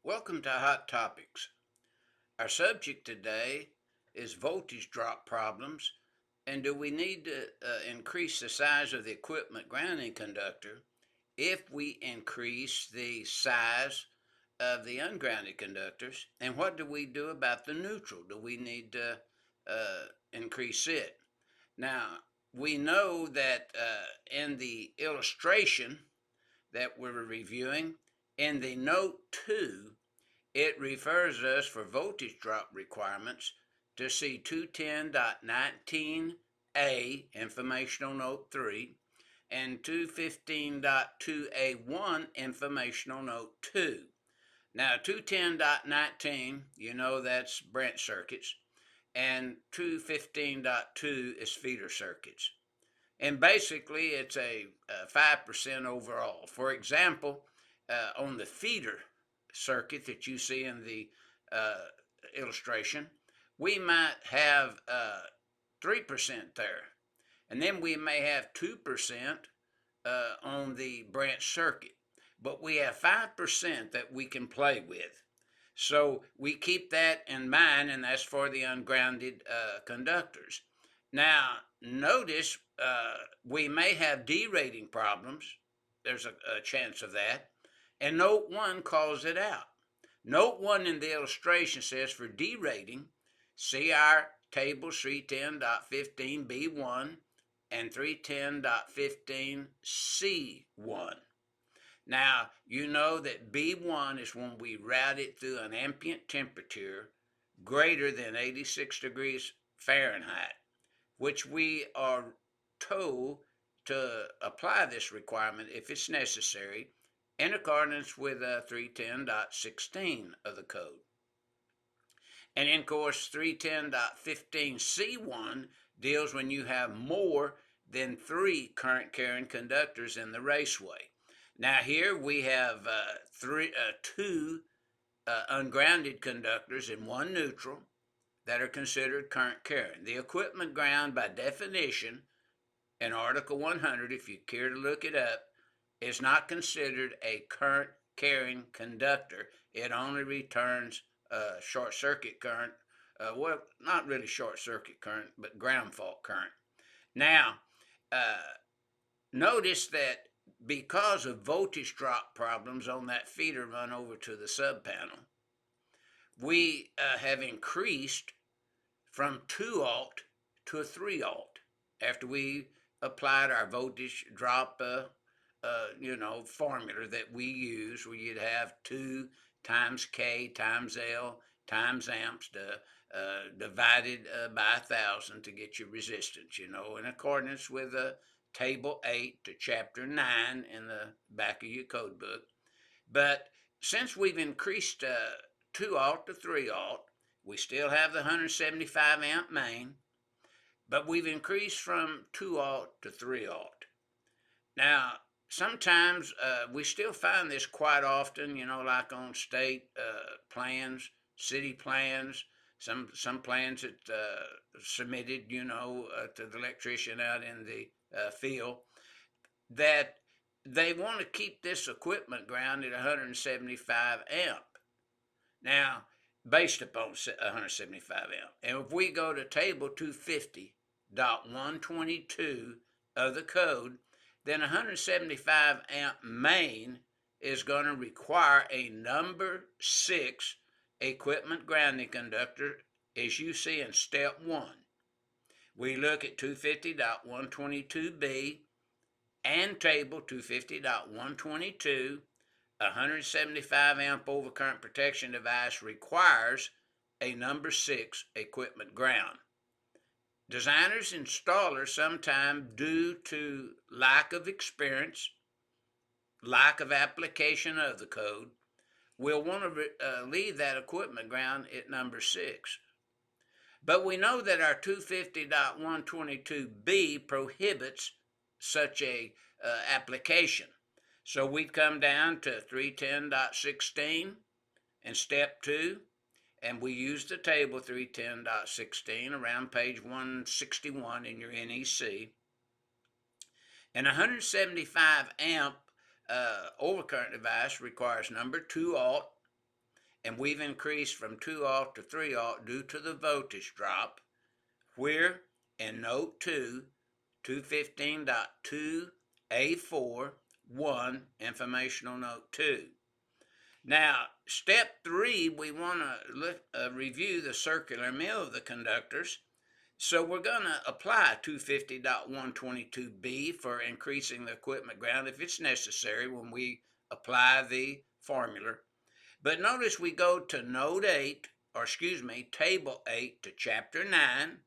Welcome to Hot Topics. Our subject today is voltage drop problems and do we need to increase the size of the equipment grounding conductor if we increase the size of the ungrounded conductors? And what do we do about the neutral? Do we need to increase it? Now, we know that in the illustration that we're reviewing, in the note 2, it refers us for voltage drop requirements to see 210.19A, informational note 3, and 215.2A1, informational note 2. Now, 210.19, you know that's branch circuits, and 215.2 is feeder circuits. And basically, it's a 5% overall. For example, on the feeder circuit that you see in the illustration, we might have 3% there. And then we may have 2% on the branch circuit. But we have 5% that we can play with. So we keep that in mind, and that's for the ungrounded conductors. Now, notice we may have derating problems. There's a chance of that. And note 1 calls it out. Note 1 in the illustration says for derating, see our tables 310.15B1 and 310.15C1. Now, you know that B1 is when we route it through an ambient temperature greater than 86 degrees Fahrenheit, which we are told to apply this requirement if it's necessary in accordance with 310.16 of the code. And in course 310.15C1 deals when you have more than 3 current carrying conductors in the raceway. Now here we have two ungrounded conductors and 1 neutral that are considered current carrying. The equipment ground, by definition, in Article 100, if you care to look it up, is not considered a current carrying conductor. It only returns short circuit current. Well, not really short circuit current, but ground fault current. Now, notice that because of voltage drop problems on that feeder run over to the sub panel, we have increased from 2 alt to a 3 alt after we applied our voltage drop formula that we use, where you'd have 2 times K times L times amps divided by 1,000 to get your resistance, in accordance with Table 8 to Chapter 9 in the back of your code book. But since we've increased 2 alt to 3 alt, we still have the 175 amp main, but we've increased from 2 alt to 3 alt. Now, sometimes we still find this quite often, like on state plans, city plans, some plans that submitted, to the electrician out in the field, that they want to keep this equipment ground at 175 amp. Now, based upon 175 amp. And if we go to table 250.122 of the code, then 175 amp main is going to require a number 6 equipment grounding conductor, as you see in step 1. We look at 250.122b and table 250.122. 175 amp overcurrent protection device requires a number 6 equipment ground. Designers, installers, sometimes due to lack of experience, lack of application of the code, will want to leave that equipment ground at number 6. But we know that our 250.122b prohibits such a application. So we've come down to 310.16 in step 2, and we use the table 310.16 around page 161 in your NEC. And 175 amp overcurrent device requires number 2 alt and we've increased from 2 aught to 3 aught due to the voltage drop, where in Note 2, 215.2A4, 1, Informational Note 2. Now, step 3, we want to review the circular mill of the conductors. So we're going to apply 250.122B for increasing the equipment ground if it's necessary when we apply the formula. But notice we go to Note 8, or excuse me, Table 8 to Chapter 9.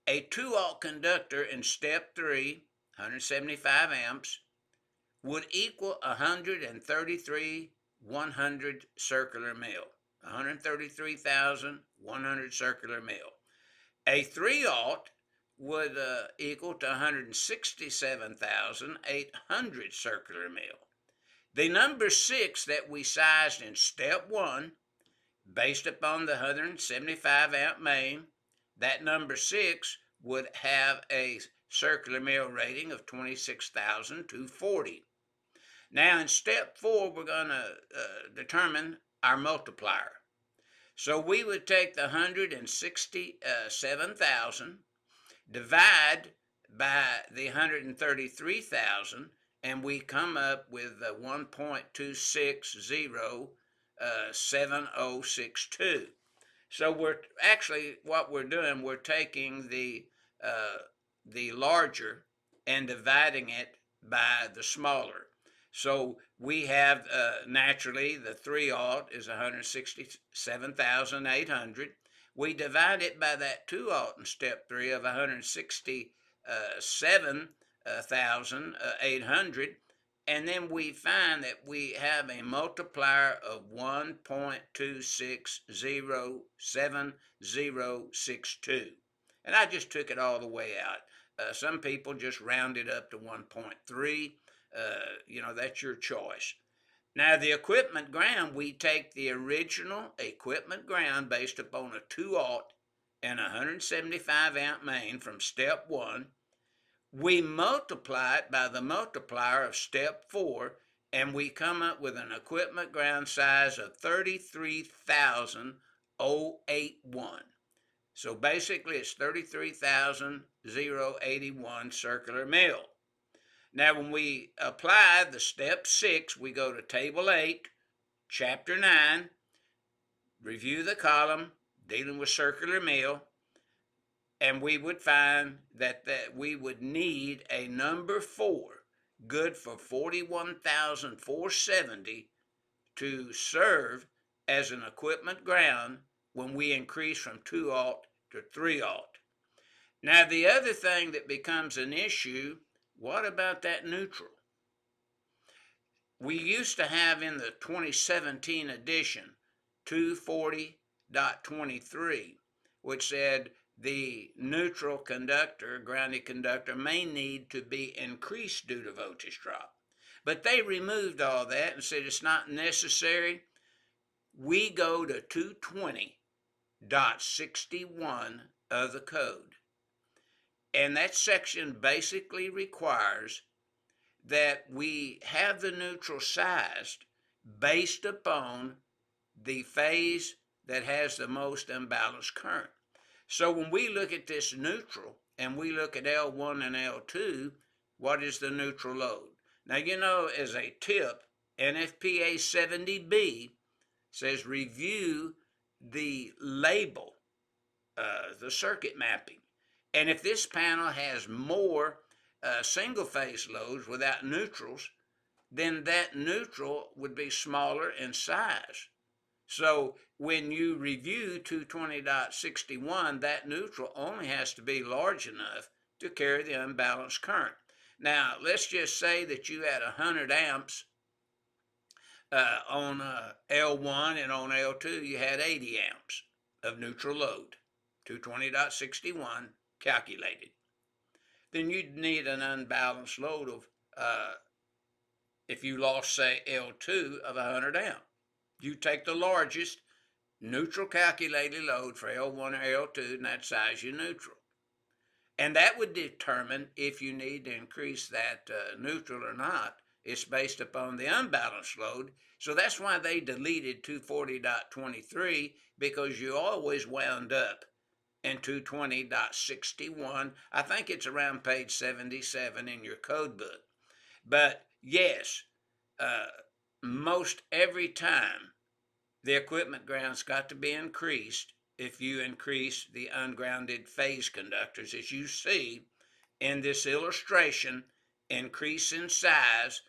A 2-aught conductor in Step 3, 175 amps, would equal 133,100 circular mil. 133,100 circular mil. A 3-aught would equal to 167,800 circular mil. The number 6 that we sized in Step 1, based upon the 175 amp main, that number 6 would have a circular mil rating of 26,240. Now in Step 4, we're going to determine our multiplier. So we would take the 167,000, divide by the 133,000, and we come up with 1.2607062. So we're actually, what we're doing, we're taking the larger and dividing it by the smaller. So we have naturally the 3-aught is 167,800. We divide it by that 2-aught in Step 3 of 167,800, and then we find that we have a multiplier of 1.2607062. And I just took it all the way out. Some people just round it up to 1.3. That's your choice. Now, the equipment ground, we take the original equipment ground based upon a 2-aught and 175 amp main from Step 1. We multiply it by the multiplier of Step 4, and we come up with an equipment ground size of 33,081. So basically, it's 33,081 circular mil. Now, when we apply the Step 6, we go to Table 8, Chapter 9, review the column, dealing with circular mil, and we would find that we would need a number 4, good for 41,470, to serve as an equipment ground when we increase from 2-aught to 3-aught. Now, the other thing that becomes an issue, what about that neutral? We used to have in the 2017 edition 240.23, which said the neutral conductor, grounded conductor, may need to be increased due to voltage drop. But they removed all that and said it's not necessary. We go to 220.61 of the code. And that section basically requires that we have the neutral sized based upon the phase that has the most unbalanced current. So when we look at this neutral and we look at L1 and L2, what is the neutral load? Now, as a tip, NFPA 70B says review the label, the circuit mapping. And if this panel has more single phase loads without neutrals, then that neutral would be smaller in size. So when you review 220.61, that neutral only has to be large enough to carry the unbalanced current. Now, let's just say that you had 100 amps on L1, and on L2 you had 80 amps of neutral load, 220.61 calculated. Then you'd need an unbalanced load of, if you lost, say, L2 of 100 amp. You take the largest neutral calculated load for L1 or L2, and that size your neutral. And that would determine if you need to increase that neutral or not It's based upon the unbalanced load. So that's why they deleted 240.23, because you always wound up in 220.61. I think it's around page 77 in your code book. But yes, uh, most every time the equipment ground's got to be increased if you increase the ungrounded phase conductors, as you see in this illustration, increase in size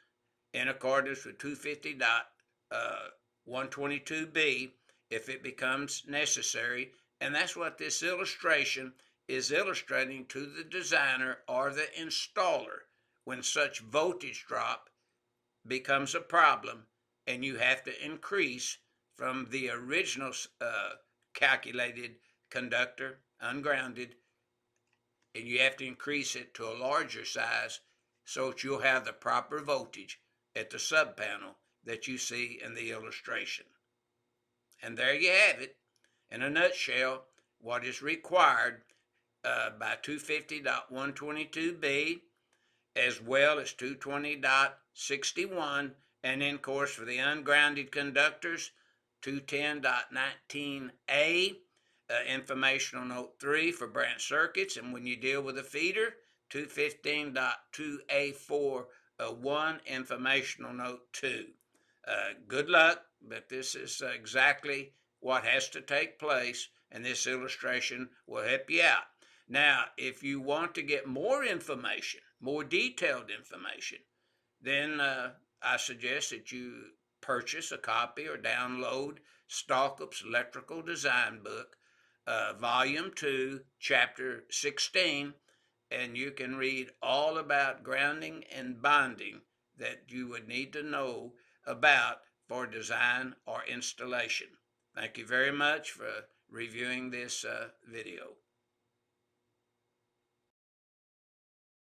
in accordance with 250.122b if it becomes necessary. And that's what this illustration is illustrating to the designer or the installer when such voltage drop becomes a problem and you have to increase from the original calculated conductor, ungrounded, and you have to increase it to a larger size so that you'll have the proper voltage at the sub panel that you see in the illustration. And there you have it, in a nutshell, what is required by 250.122b as well as 220.61, and then, of course, for the ungrounded conductors, 210.19a, informational note 3 for branch circuits, and when you deal with a feeder, 215.2a4.1, informational note 2. Good luck, but this is exactly what has to take place, and this illustration will help you out. Now, if you want to get more information, more detailed information, then I suggest that you purchase a copy or download Stallcup's Electrical Design Book, Volume 2, Chapter 16, and you can read all about grounding and bonding that you would need to know about for design or installation. Thank you very much for reviewing this video.